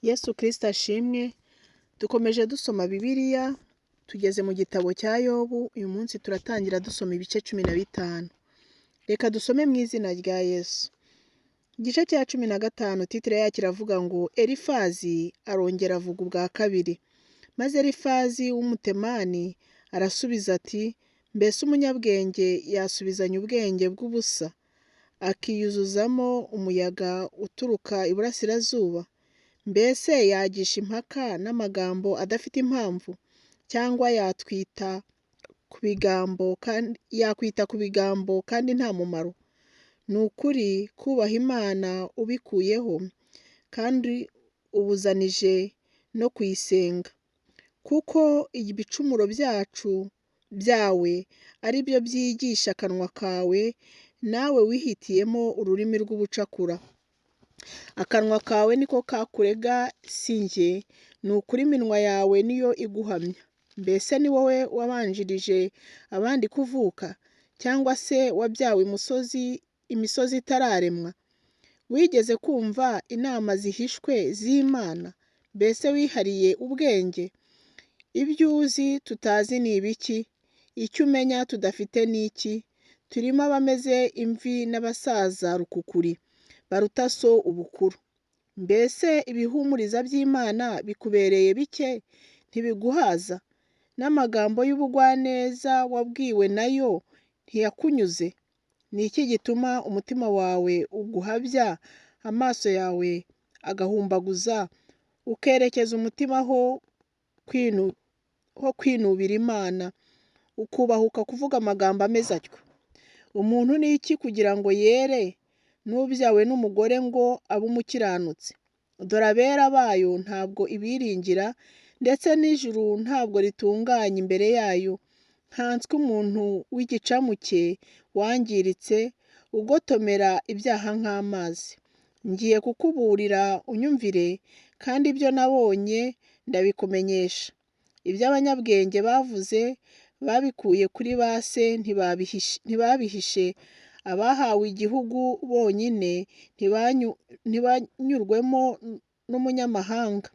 Yesu Kristo ashimwe, dukomeje dusoma Bibiliya, tugeze mu gitabo cya Yobu, uyu munsi turatangira dusoma ibice 15. Reka dusome mu izina rya Yesu. Igice cya 15, titire yacyo iravuga ngo Elifazi arongera avuga ubwa kabiri. Maze Elifazi w'umutemani arasubiza ati, mbese umunyabwenge yasubizanya ubwenge bw'ubusa, akiyuzuzamo umuyaga uturuka iburasirazuba? Mbese yagisha impaka n'amagambo adafite impamvu, cyangwa yakwita ku bigambo kandi nta mumaro? Ni ukuri kubaha Imana ubikuyeho, kandi ubuzanije no kuyisenga, kuko ibicumuro byawe ari byo byigisha akanwa kawe, nawe wihitiyemo ururimi rw'ubucakura. Akanwa kawe niko kakurega si njye, ni ukuri iminwa yawe niyo iguhamya. Mbese ni wowe wabanjirije abandi kuvuka, cyangwa se wabyawe imisozi itararemwa? Wigeze kumva inama zihishwe z'Imana? Mbese wihariye ubwenge? Ibyo uzi tutazi ni ibiki? Icyo umenya tudafite ni iki? Turimo abameze imvi n'abasaza rukukuri, baruta so ubukuru. Mbese ibihumuriza by'Imana bikubereye bike, ntibiguhaza? N'amagambo y'ubugwaneza wabwiwe nayo ntiyakunyuze? Ni iki gituma umutima wawe uguhabya, amaso yawe agahumbaguza, ukerekeza umutima ho kwinubira Imana, ukubahuka kuvuga amagambo ameze atyo? Umuntu ni iki kugira ngo yere, n'ubyawe n'umugore ngo abe umukiranutsi? Dore abera bayo ntabwo ibiringira, ndetse n'ijuru ntabwo ritunganye imbere yayo. Nkanswe umuntu w'igicamuke wangiritse, ugotomera ibyaha nk'amazi. Ngiye kukuburira unyumvire, kandi ibyo nabonye ndabikumenyesha. Ibyo abanyabwenge bavuze babikuye kuri ba se, ntibabihishe. Abahawe igihugu bonyine ntibanyurwemo n'umunyamahanga.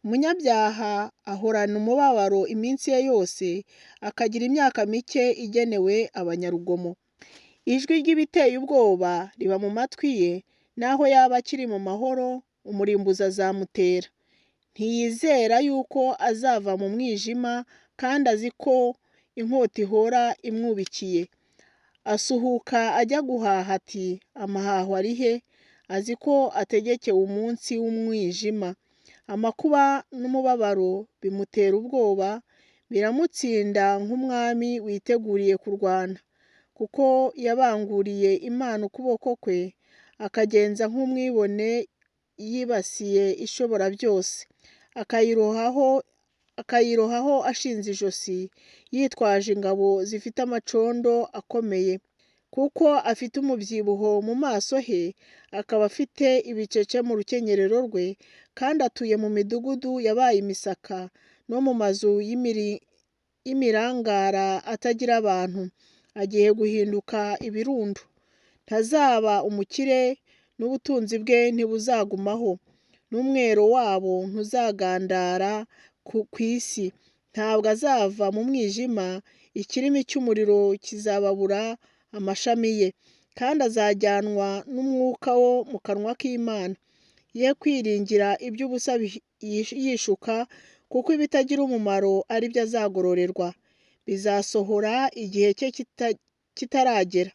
Umunyabyaha ahorana umubabaro iminsi ye yose, akagira imyaka mike igenewe abanyarugomo. Ijwi ry'ibiteye ubwoba riba mu matwi ye, naho yaba akiri mu mahoro, umurimbuzi azamutera. Ntiyizera yuko azava mu mwijima, kandi azi ko inkota ihora imwubikiye. Asuhuka ajya guhaha ati, amahaho ari he? Azi ko ategekewe umunsi w'umwijima. Amakuba n'umubabaro bimutera ubwoba, biramutsinda nk'umwami witeguriye kurwana. Kuko yabanguriye Imana ukuboko kwe, akagenza nk'umwibone yibasiye ishobora byose. Akayirohaho ashinze ijosi, yitwaje ingabo zifite amacondo akomeye. Kuko afite umubyibuho mu maso he, akaba afite ibicece mu rukenyerero rwe, kandi atuye mu midugudu yabaye imisaka, no mu mazu y'imirangara atagira abantu. Agiye guhinduka ibirundo. Ntazaba umukire, n'ubutunzi bwe ntibuzagumaho, n'umwero wabo ntuzagandara ku isi. Ntabwo azava mu mwijima, ikirimi cy'umuriro kizababura amashami ye, kandi azajyanwa n'umwuka wo mu kanwa k'Imana. Ye kwiringira iby'ubusa yishuka, kuko ibitagira umumaro ari byo azagororerwa. Bizasohora igihe cye kitaragera,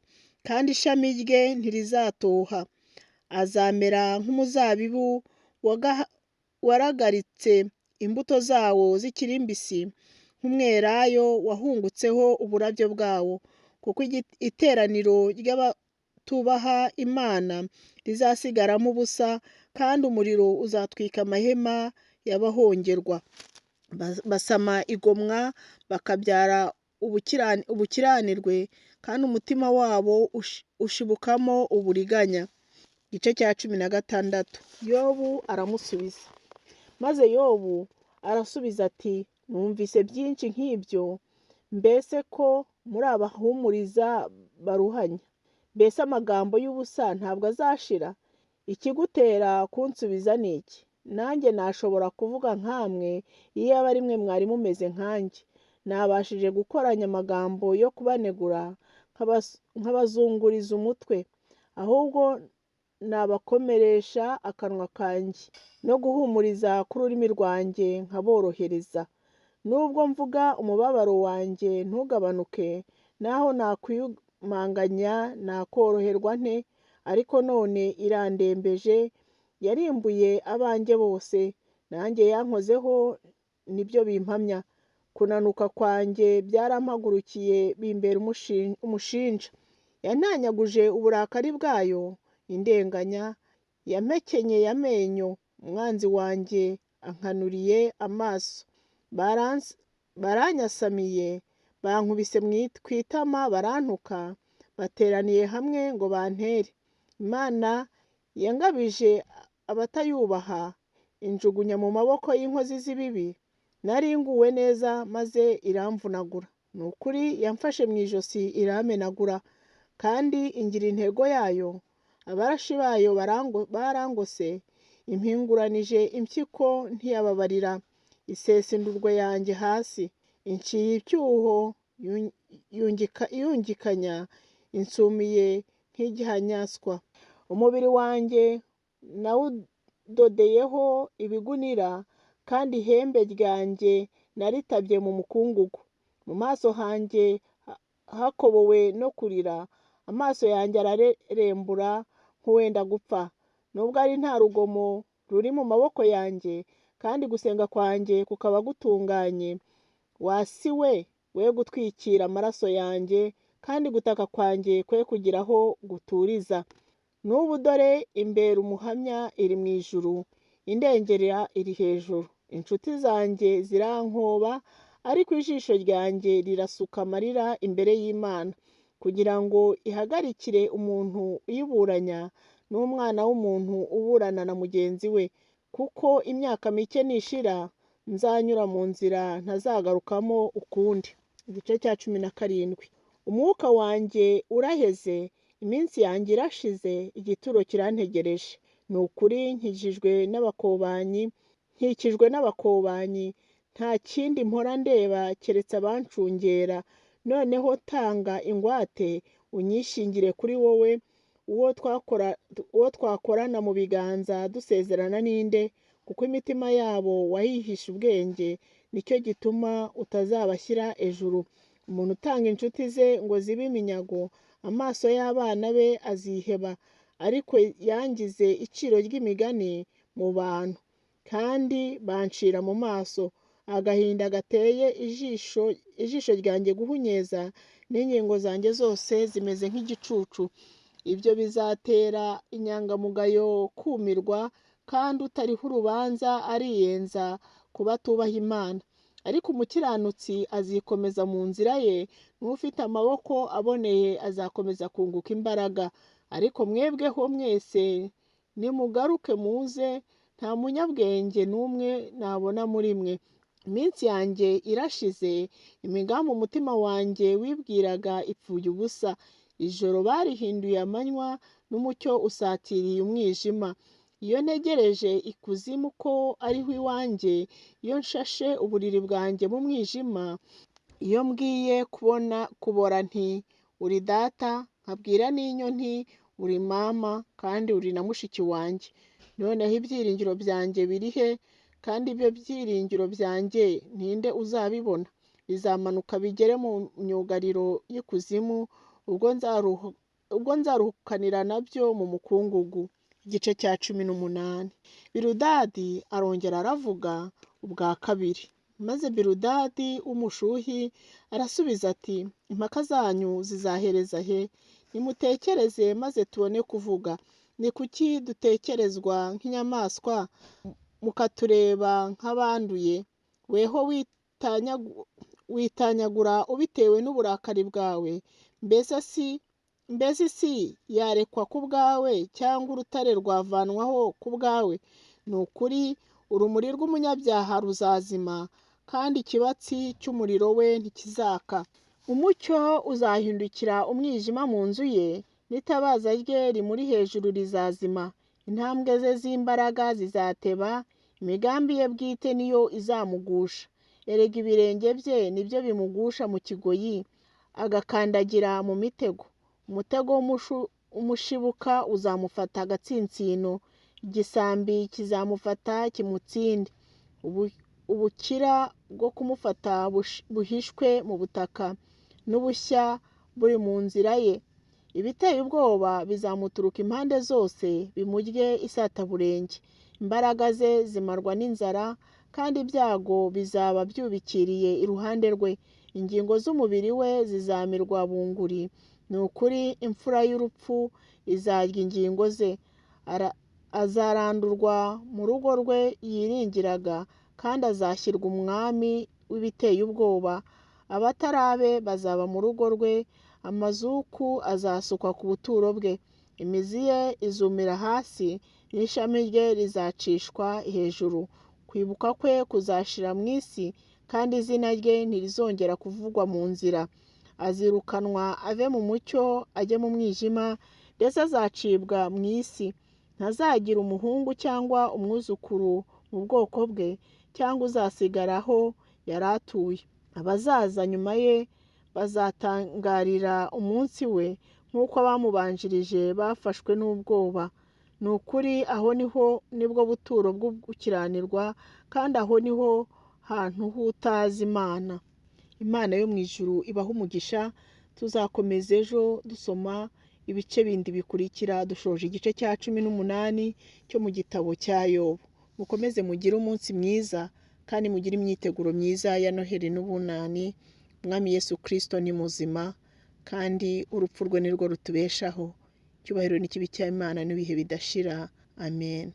kandi ishami rye ntirizatoha. Azamera nk'umuzabibu waragaritse imbuto zawo zikiri mbisi, nk'umwelayo wahungutseho uburabyo bwawo. Kuko iteraniro ry'abatubaha Imana rizasigaramo ubusa, kandi umuriro uzatwika amahema y'abahongerwa. Basama igomwa bakabyara ubukiranirwe, kandi umutima wabo ushibukamo uburiganya. Igice cya 16. Yobu aramusubiza. Maze Yobu arasubiza ati, numvise byinshi nk'ibyo. Mbese ko muri abahumuriza baruhanya? Mbese amagambo y'ubusa ntabwo azashira? Ikigutera kunsubiza ni iki? nanjye nashobora kuvuga nkamwe iyo aba ari mwe mwari mumeze nkanjye. Nabashije gukoranya amagambo yo kubanegura nkabazunguriza umutwe, ahubwo nabakomeresha akanwa kanjye no guhumuriza k'ururimi rwanjye nkaborohereza. Nubwo mvuga umubabaro wanjye ntugabanuke, naho nakwiyumanganya nakoroherwa nte? Ariko none irandembeje, yarimbuye abanjye bose, nanjye yankozeho nibyo bimpamya. Kunanuka kwanjye byarampagurukiye bimbera umushinja. Yantanyaguje uburakari bwayo indenganya, yampekenyeye amenyo. Umwanzi wanjye ankanuriye amaso. Baranyasamiye, bankubise ku itama, barantuka, bateraniye hamwe ngo bantere. Imana yangabije abatayubaha, injugunya mu maboko y'inkozi z'ibibi. Nari nguwe neza maze iramvunagura. Ni ukuri yamfashe mu ijosi iramenagura, kandi ingira intego yayo. Abarashi bayo barangose, impinguranije impyiko ntiyababarira. Isesa indurwe yanjye hasi, inciye icyuho yungikanya, insumiye nk'igihanyaswa. Umubiri wanjye nawudodeyeho ibigunira, kandi ihembe ryanjye naritabye mu mukungugu. Mu maso hanjye hakobowe no kurira, amaso yanjye ararembura nk'uwenda gupfa. Nubwo ari nta rugomo ruri mu maboko yanjye, kandi gusenga kwanjye kukaba gutunganye, wasi we gutwikira amaraso yanjye, kandi gutaka kwanjye kwe kugira aho guturiza. N'ubu dore imbere umuhamya iri mu ijuru, indengera iri hejuru. Inshuti zanjye zirankoba, ariko ijisho ryanjye rirasuka amarira imbere y'Imana, kugira ngo ihagarikire umuntu uyiburanya n'umwana w'umuntu uburana na mugenzi we. Kuko imyaka mike nishira, nzanyura mu nzira ntazagarukamo ukundi. Igice cya 17. Umwuka wanjye uraheze, iminsi yanjye irashize, igituro kirantegereje. Ni ukuri nkikijwe n'abakobanyi, nta kindi mpora ndeba keretse abancungera. Noneho tanga ingwate, unyishingire kuri wowe. Uwo twakorana mu biganza dusezerana ninde? Kuko imitima yabo wayihishe ubwenge, nicyo gituma utazabashyira ejuru. Umuntu utanga inshuti ze ngo zibe iminyago, amaso y'abana be aziheba. Ariko yangize iciro ry'imigani mu bantu, kandi bancira mu maso. Agahinda gateye ijisho ryanjye guhunyeza, n'ingingo zanjye zose zimeze nk'igicucu. Ibyo bizatera inyangamugayo kumirwa, kandi utariho urubanza ariyenza ku batubaha Imana. Ariko umukiranutsi azikomeza mu nzira ye, n'ufite amaboko aboneye azakomeza kunguka imbaraga. Ariko mwebweho mwese nimugaruke muze, nta munyabwenge n'umwe nabona muri mwe. Iminsi yanjye irashize, imigambi umutima wanjye wibwiraga ipfuye ubusa. Ijoro barihinduye amanywa, n'umucyo usatiriye umwijima. Iyo ntegereje ikuzimu ko ariho iwanjye, iyo nshashe uburiri bwanjye mu mwijima, iyo mbwiye kubora nti uri data, nkabwira n'inyo nti uri mama, kandi uri na mushiki wanjye. Noneho ibyiringiro byanjye biri he? Kandi ibyo byiringiro byanjye ninde uzabibona? Bizamanuka bigere mu myugariro y'ikuzimu, ubwo nzaruhukanira nabyo mu mukungugu. Igice cya 18. Biludadi arongera aravuga ubwa kabiri. Maze Biludadi w'umushuhi arasubiza ati, impaka zanyu zizahereza he? Nimutekereze maze tubone kuvuga. Ni kuki dutekerezwa nk'inyamaswa, mukatureba nk'abanduye? Weho witanyagura ubitewe n'uburakari bwawe. Mbese isi yarekwa ku bwawe, cyangwa urutare rwavanwaho ku bwawe? Ni ukuri urumuri rw'umunyabyaha ruzazima, kandi ikibatsi cy'umuriro we ntikizaka. Umucyo uzahindukira umwijima mu nzu ye, n'itabaza rye rimuri hejuru rizazima. Intambwe ze z'imbaraga zizateba, imigambi ye bwite niyo izamugusha. Erega ibirenge bye nibyo bimugusha mu kigoyi, agakandagira mu mitego. Umutego w'umushibuka uzamufata agatsinsino, igisambi kizamufata kimutsinde. Ubukira bwo kumufata buhishwe mu butaka, n'ubushya buri mu nzira ye. Ibiteye ubwoba bizamuturuka impande zose, bimurye isataburenge. Imbaraga ze zimarwa n'inzara, kandi ibyago bizaba byubikiriye iruhande rwe. Ingingo z'umubiri we zizamirwa bunguri. Ni ukuri imfura y'urupfu izarya ingingo ze. Azarandurwa mu rugo rwe yiringiraga, kandi azashyirwa umwami w'ibiteye ubwoba. Abatarabe bazaba mu rugo rwe, amazuku azasukwa ku buturo bwe. Imizi ye izumira hasi, n'ishami rye rizacishwa hejuru. Kwibuka kwe kuzashira mu isi, kandi izina rye ntirizongera kuvugwa mu nzira. Azirukanwa ave mu mucyo ajye mu mwijima, ndetse azacibwa mu isi. Ntazagira umuhungu cyangwa umwuzukuru mu bwoko bwe, cyangwa uzasigara aho yari atuye. Abazaza nyuma ye bazatangarira umunsi we, nk'uko abamubanjirije bafashwe n'ubwoba. Ni ukuri aho nibwo buturo bwo gukiranirwa, kandi aho niho hantu h'utazi Imana. Imana yo mu ijuru ibaha umugisha. Tuzakomeza ejo dusoma ibice bindi bikurikira. Dushoje igice cya 18 cyo mu gitabo cya Yobu. Mukomeze mugire umunsi mwiza, kandi mugire imyiteguro myiza ya Noheli n'Ubunani. Umwami Yesu Kristo ni muzima, kandi urupfu rwe nirwo rutubeshaho. Icyubahiro n'ikibi cya Imana n'ibihe bidashira. Amen.